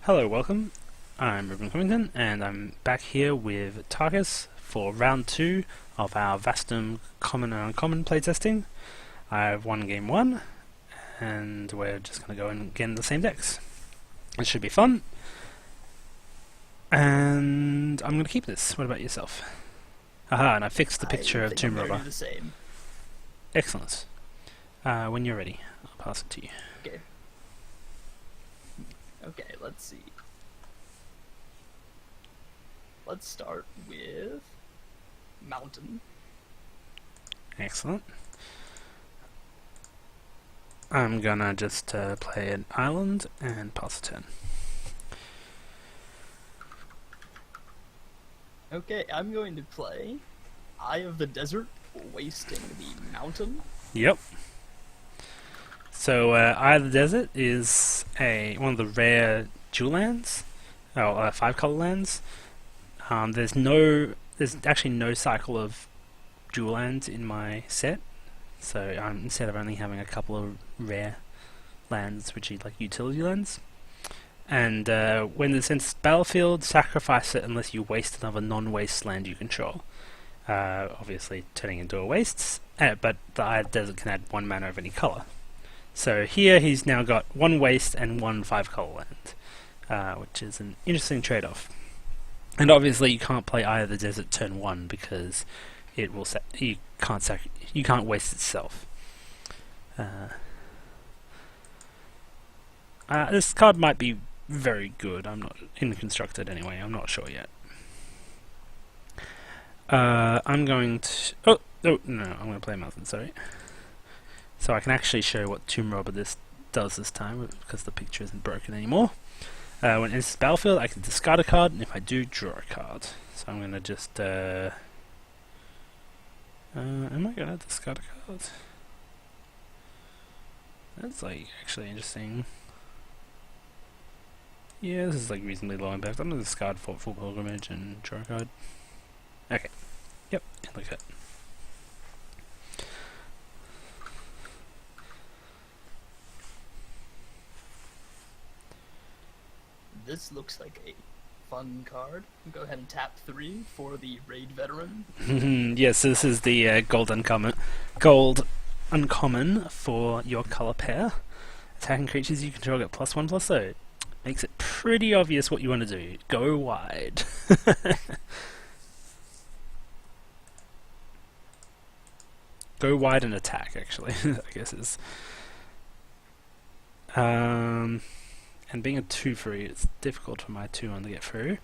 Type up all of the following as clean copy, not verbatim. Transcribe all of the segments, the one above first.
Hello, welcome. I'm Ruben Covington, and I'm back here with Tarkus for round 2 of our Vastuum common and uncommon playtesting. I've won game 1, and we're just going to go and get in the same decks. It should be fun, and I'm going to keep this. What about yourself? Aha, and I fixed the picture of Tomb Robber. The same. Excellent. When you're ready, I'll pass it to you. Okay. Okay, let's see. Let's start with Mountain. Excellent. I'm gonna just play an island and pass a turn. Okay, I'm going to play Eye of the Desert, Wasting the Mountain. Yep. So, Eye of the Desert is one of the rare dual lands, 5-color lands. There's actually no cycle of dual lands in my set, so instead of only having a couple of rare lands, which are like utility lands. And when it's in battlefield, sacrifice it unless you waste another non-waste land you control. Obviously turning into a waste, but the Eye of the Desert can add 1 mana of any color. So here he's now got 1 waste and 1 5-color land, which is an interesting trade-off. And obviously you can't play Eye of the Desert turn 1 because it will you can't waste itself. This card might be very good. I'm not in constructed anyway. I'm not sure yet. I'm going to. Oh no! I'm going to play Mountain. Sorry. So I can actually show what Tomb Robber does this time because the picture isn't broken anymore. When it enters the battlefield, I can discard a card, and if I do, draw a card. So I'm going to just... am I going to discard a card? That's like actually interesting. Yeah, this is like reasonably low impact. I'm going to discard Thoughtful Pilgrimage and draw a card. Okay. Yep, like that. This looks like a fun card. Go ahead and tap 3 for the Raid Veteran. Yes, this is the gold uncommon for your color pair. Attacking creatures you control get +1/+0. Makes it pretty obvious what you want to do. Go wide. Go wide and attack, actually, I guess is. And being a 2/3, it's difficult for my 2/1 to get through.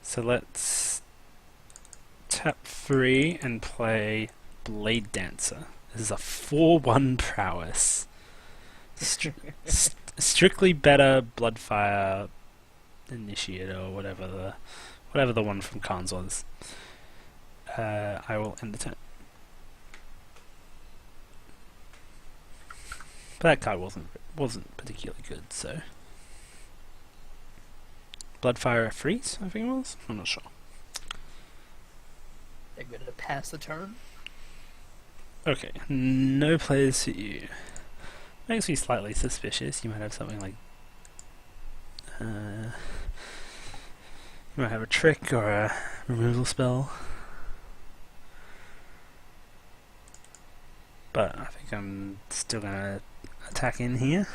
So let's tap 3 and play Blade Dancer. This is a 4/1 prowess. Strictly better Bloodfire Initiate or whatever the one from Khans was. I will end the turn. But that card wasn't particularly good, so. Bloodfire Freeze, I think it was? I'm not sure. They're going to pass the turn. Okay, no players hit you. Makes me slightly suspicious. You might have something like... you might have a trick or a removal spell. But I think I'm still going to attack in here.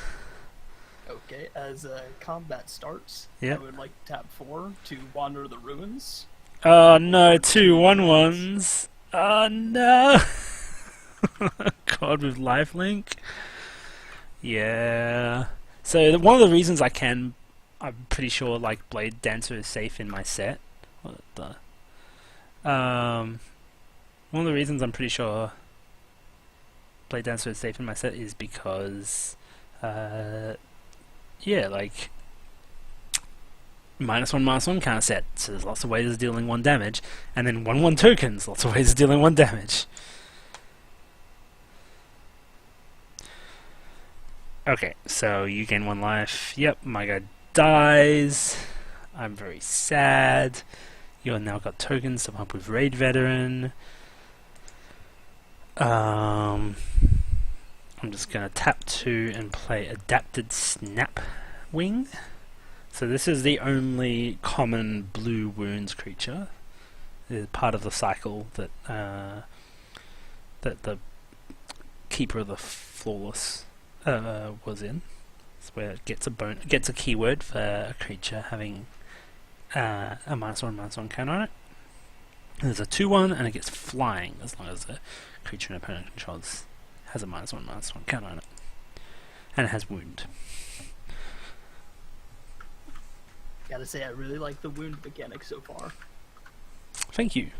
Okay, as combat starts, Yep. I would like to tap 4 to Wander the Ruins. Oh no, 2 1/1s. Oh no! God, with lifelink. Yeah. So one of the reasons I'm pretty sure like Blade Dancer is safe in my set. What the? One of the reasons I'm pretty sure Blade Dancer is safe in my set is because, yeah, like -1/-1 kind of set. So there's lots of ways of dealing 1 damage, and then 1/1 tokens, lots of ways of dealing 1 damage. Okay, so you gain 1 life. Yep, my guy dies. I'm very sad. You've now got tokens to pump with Raid Veteran. I'm just going to tap 2 and play Adapted Snap Wing. So this is the only common blue wounds creature. It's part of the cycle that that the Keeper of the Flawless was in. It's where it gets a keyword for a creature having a -1/-1 counter on it. And there's a 2/1 and it gets flying as long as the creature an opponent controls has a -1/-1 counter on it. And it has wound. Gotta say, I really like the wound mechanic so far. Thank you.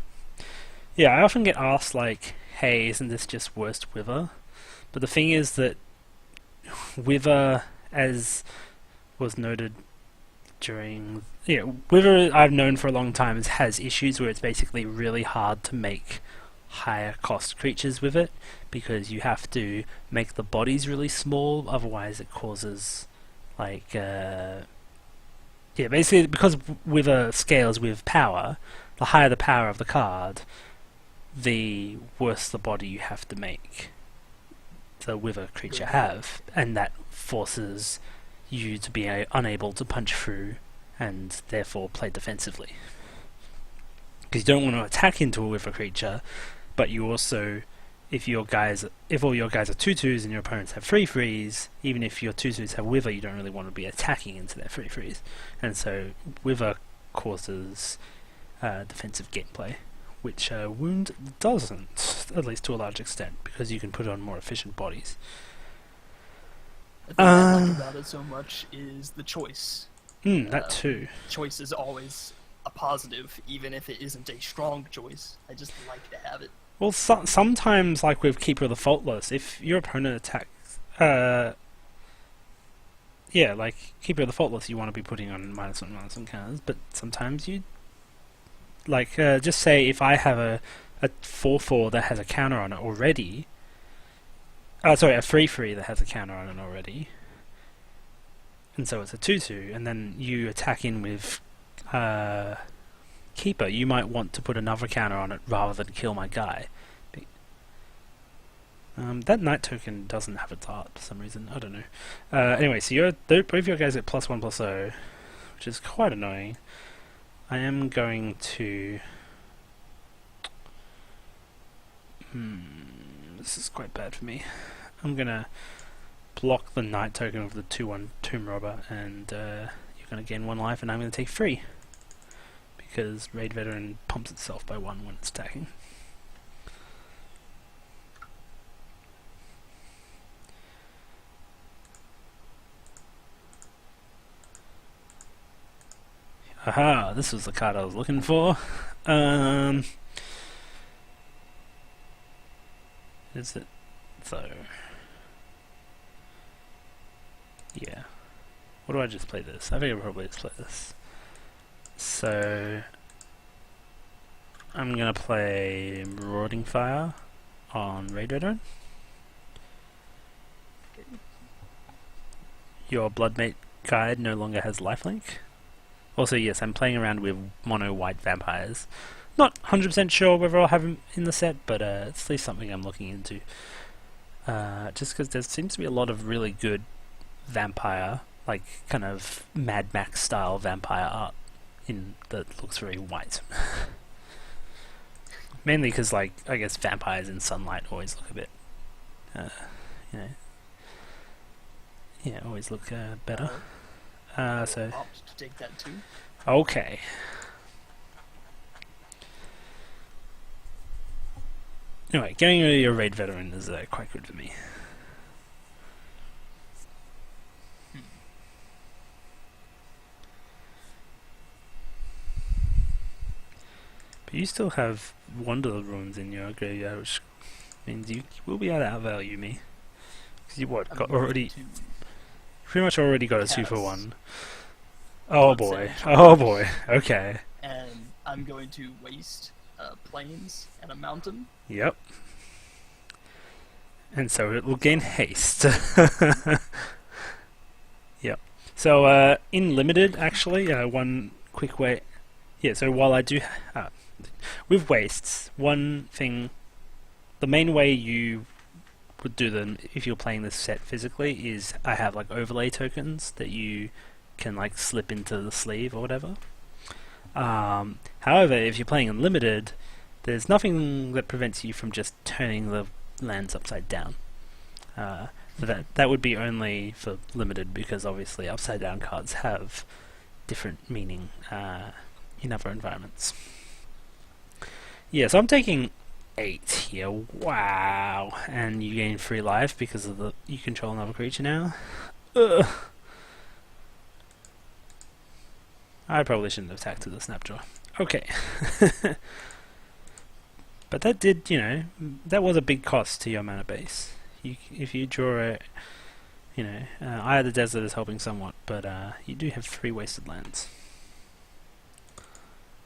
Yeah, I often get asked like, hey, isn't this just worst Wither? But the thing is that Wither, as was noted during... Yeah, Wither I've known for a long time has issues where it's basically really hard to make higher cost creatures with it, because you have to make the bodies really small, otherwise it causes like... yeah, basically because Wither scales with power, the higher the power of the card, the worse the body you have to make the Wither creature have, and that forces you to be unable to punch through and therefore play defensively. Because you don't want to attack into a Wither creature, but you also, if all your guys are 2/2s and your opponents have 3/3s, even if your 2/2s have Wither, you don't really want to be attacking into their 3/3s. And so Wither causes defensive gameplay, which Wound doesn't, at least to a large extent, because you can put on more efficient bodies. The thing I like about it so much is the choice. That too. Choice is always a positive, even if it isn't a strong choice. I just like to have it. Well, sometimes, like with Keeper of the Faultless, if your opponent attacks... yeah, like Keeper of the Faultless, you want to be putting on -1/-1 counters, but sometimes you... Like, just say if I have a 4/4 that has a counter on it already... sorry, a 3/3 that has a counter on it already, and so it's a 2/2, and then you attack in with Keeper, you might want to put another counter on it rather than kill my guy. That Knight token doesn't have a dart for some reason, I don't know. Anyway, so both your guys get +1/+0, which is quite annoying. I am going to... this is quite bad for me. I'm gonna block the Knight token with the 2/1 Tomb Robber, and you're gonna gain 1 life, and I'm gonna take 3. Because Raid Veteran pumps itself by 1 when it's attacking. Aha, this was the card I was looking for. Is it? So... yeah. What do I just play this? I think I'll probably just play this. So... I'm gonna play Marauding Fire on Raid Veteran. Okay. Your Bloodmate guide no longer has lifelink. Also, yes, I'm playing around with mono white vampires. Not 100% sure whether I'll have them in the set, but it's at least something I'm looking into. Just because there seems to be a lot of really good vampire, like kind of Mad Max style vampire art that looks very white. Mainly because, like, I guess vampires in sunlight always look a bit, always look better. So opt to take that too. Okay. Anyway, getting rid of your Raid Veteran is quite good for me. But you still have Wanderer Ruins in your graveyard, which means you will be able to outvalue me. Because you pretty much already got a 2-for-1. Oh boy, oh boy, okay. And I'm going to waste plains and a mountain. Yep. And so it will gain haste. Yep. So in limited, actually, one quick way. Yeah. So while I do, with wastes, one thing, the main way you would do them if you're playing this set physically is I have like overlay tokens that you can like slip into the sleeve or whatever. However, if you're playing unlimited, there's nothing that prevents you from just turning the lands upside down. So that would be only for limited, because obviously upside down cards have different meaning in other environments. Yeah, so I'm taking 8 here. Wow. And you gain 3 life because of you control another creature now. Ugh. I probably shouldn't have attacked with the Snapjaw. Okay. But that did, that was a big cost to your mana base. If you draw a, Eye of the Desert is helping somewhat, but you do have 3 wasted lands.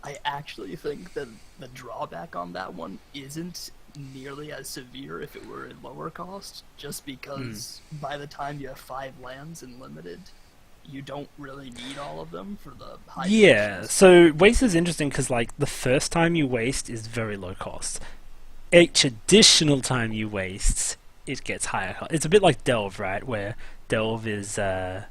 I actually think that the drawback on that one isn't nearly as severe if it were at lower cost, just because by the time you have 5 lands in limited, you don't really need all of them for the high conditions. So waste is interesting because the first time you waste is very low cost. Each additional time you waste, it gets higher cost. It's a bit like Delve, right? Where Delve is, if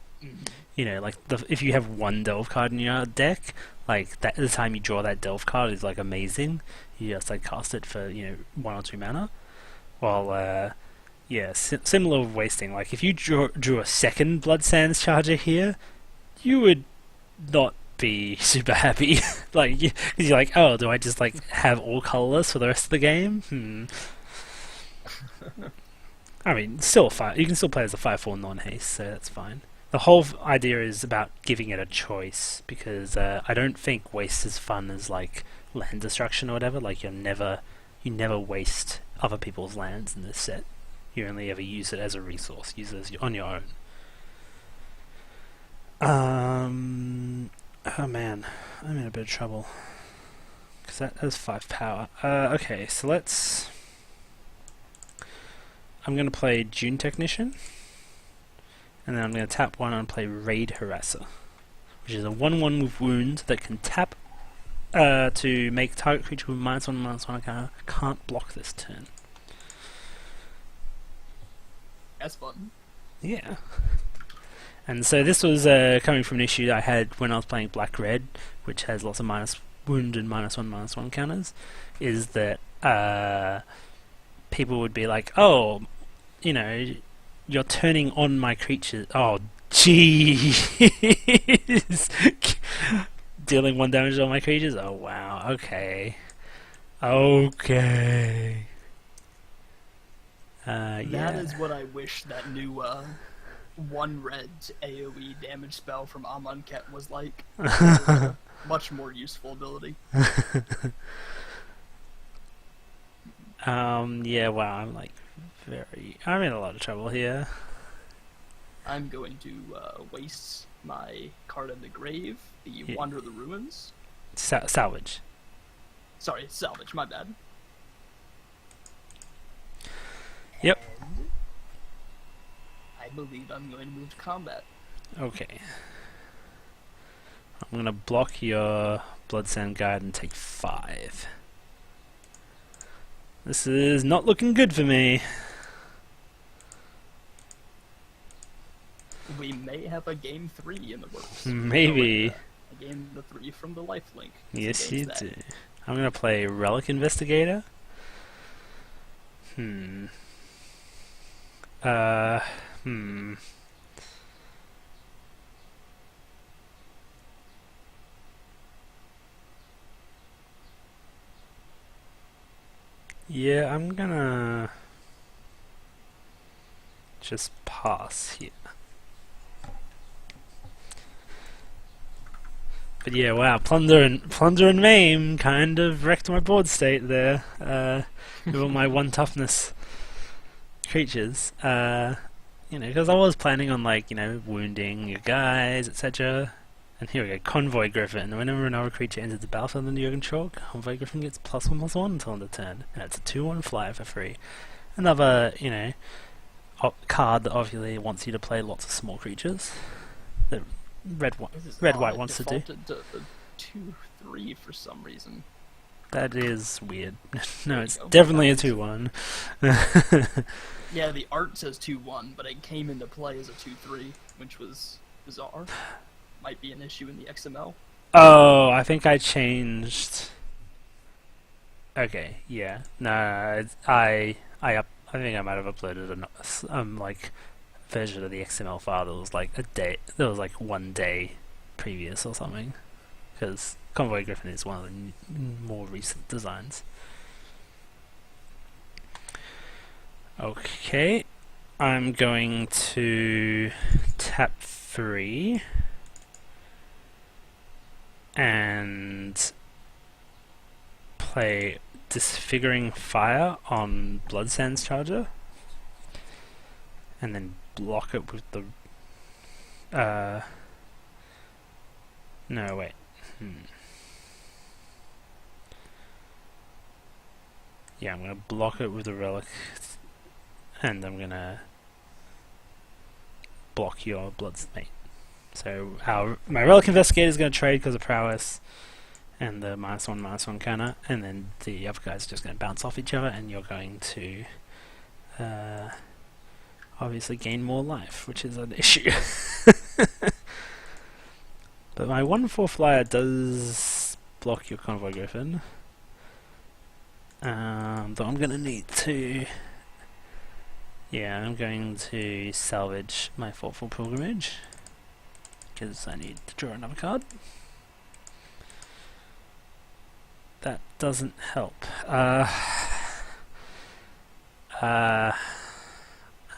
you have 1 Delve card in your deck, the time you draw that Delve card is amazing. You just cast it for 1 or 2 mana. While similar with wasting. If you drew a second Blood Sands Charger here, you would not be super happy. Because you're oh, do I just have all colorless for the rest of the game? I mean, still you can still play as a 5/4 non-haste, so that's fine. The whole idea is about giving it a choice, because I don't think waste is fun as land destruction or whatever. You never waste other people's lands in this set. You only ever use it as a resource, use it on your own. Oh man, I'm in a bit of trouble, because that has 5 power. Okay, so I'm going to play Dune Technician, and then I'm going to tap 1 and play Raid Harasser, which is a 1/1 with wound that can tap to make target creature with -1/-1 can't block this turn. That's fun. Yeah. And so this was coming from an issue I had when I was playing Black-Red, which has lots of wound and -1/-1 counters, is that people would be oh, you're turning on my creatures. Oh, jeez. Dealing 1 damage to all my creatures? Oh, wow. Okay. Okay. That is what I wish that new 1 red AoE damage spell from Amonkhet was like. Much more useful ability. Yeah, wow, I'm in a lot of trouble here. I'm going to waste my card in the grave, the Wander the Ruins. Salvage. Sorry, salvage, my bad. Yep. And I believe I'm going to move to combat. Okay. I'm going to block your Bloodsand Guide and take 5. This is not looking good for me. We may have a game 3 in the works. Maybe. I gained the 3 from the lifelink. Yes, you do. I'm going to play Relic Investigator. Yeah, I'm gonna just pass here. But yeah, wow, plunder and maim kind of wrecked my board state there. With all my 1 toughness creatures. Because I was planning on wounding your guys, etc. And here we go, Convoy Griffin. Whenever another creature enters the battlefield under your control, Convoy Griffin gets +1/+1 until end of turn. And it's a 2/1 flyer for free. Another, card that obviously wants you to play lots of small creatures. That Red-White wants to do. To 2/3 for some reason. That is weird. No, it's definitely a 2/1. Yeah, the art says 2/1, but it came into play as a 2/3, which was bizarre. might be an issue in the XML. Oh, I think I changed. Okay, yeah. No, I think I might have uploaded like version of the XML file that was like a day. That was like 1 day previous or something. Because Convoy Griffin is one of the more recent designs. Okay, I'm going to tap 3 and play Disfiguring Fire on Bloodsands Charger, and then block it with the. No, wait. Yeah, I'm gonna block it with the relic, and I'm gonna block your Bloodsmate. So my relic investigator is gonna trade because of prowess, and the -1/-1 counter, and then the other guys are just gonna bounce off each other, and you're going to obviously gain more life, which is an issue. But my 1/4 flyer does block your Convoy Griffin. Though I'm going to need to... Yeah, I'm going to salvage my Thoughtful Pilgrimage, because I need to draw another card. That doesn't help. I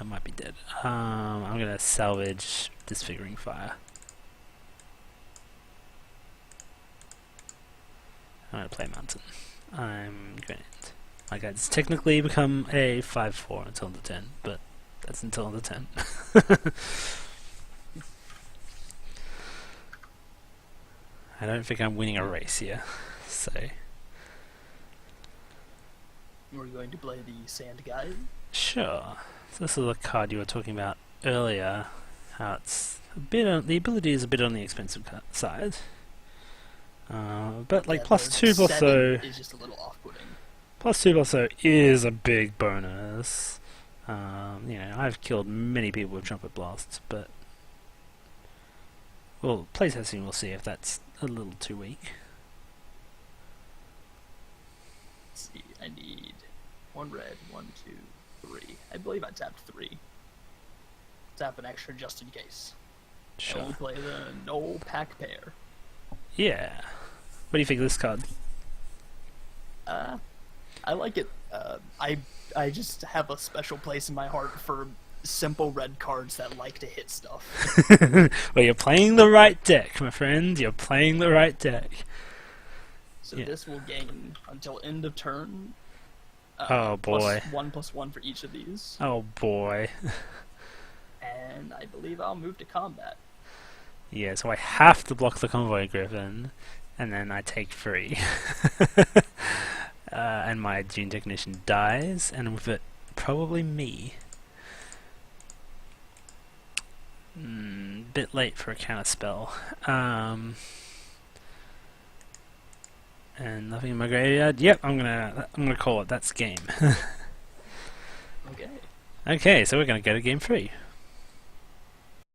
might be dead. I'm going to salvage Disfiguring Fire. I'm going to play Mountain. I'm going to... My guy's technically become a 5/4 until the 10, but that's until the 10. I don't think I'm winning a race here, so... We're going to play the Sand Guide. Sure. So this is the card you were talking about earlier, how it's a bit on, the ability is a bit on the expensive side. But like +2/+0 is just a little off-putting. +2/+0 is a big bonus. You know, I've killed many people with Trumpet Blasts, but well, playtesting will see if that's a little too weak. Let's see, I need 1 red, 1, 2, 3. I believe I tapped 3. Tap an extra just in case. Sure. And we play the no pack pair. Yeah. What do you think of this card? I like it. I just have a special place in my heart for simple red cards that like to hit stuff. Well, you're playing the right deck, my friend. You're playing the right deck. So this will gain until end of turn. Oh boy. +1/+1 for each of these. Oh boy. And I believe I'll move to combat. Yeah, so I have to block the Convoy Griffin, and then I take 3. And my Dune Technician dies, and with it, probably me. Bit late for a counter spell. And nothing in my graveyard. Yep, I'm gonna call it. That's game. Okay. Okay, so we're gonna go to game 3.